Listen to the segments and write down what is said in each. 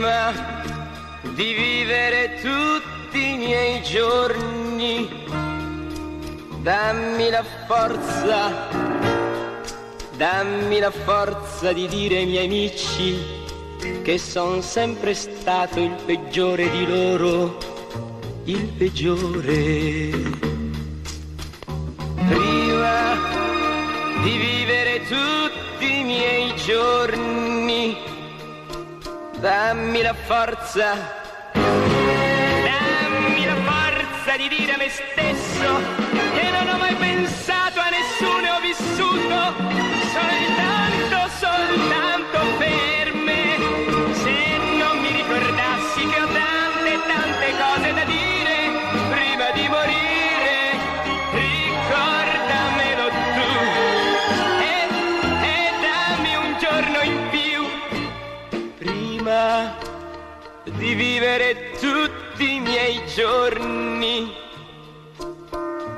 Prima di vivere tutti i miei giorni, dammi la forza di dire ai miei amici che son sempre stato il peggiore di loro, il peggiore. Prima di vivere tutti i miei giorni, dammi la forza di dire a me stesso che non ho mai pensato a nessuno e ho vissuto soltanto per me. Se non mi ricordassi che ho tante cose da dire prima di morire, ricordamelo tu e dammi un giorno in più. Prima di vivere tutti i miei giorni,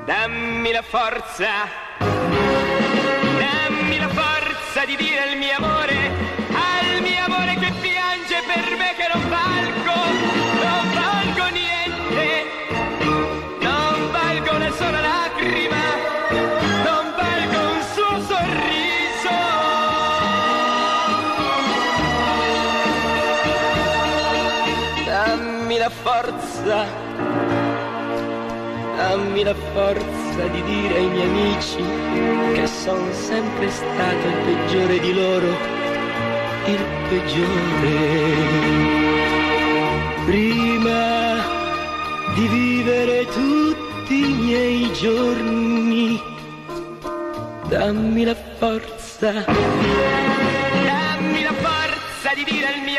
dammi la forza di dire al mio amore che piange per me che non valgo niente, non valgo una sola lacrima, non valgo un suo sorriso. Dammi la forza di dire ai miei amici che son sempre stato il peggiore di loro, il peggiore. Prima di vivere tutti i miei giorni, dammi la forza di dire al mio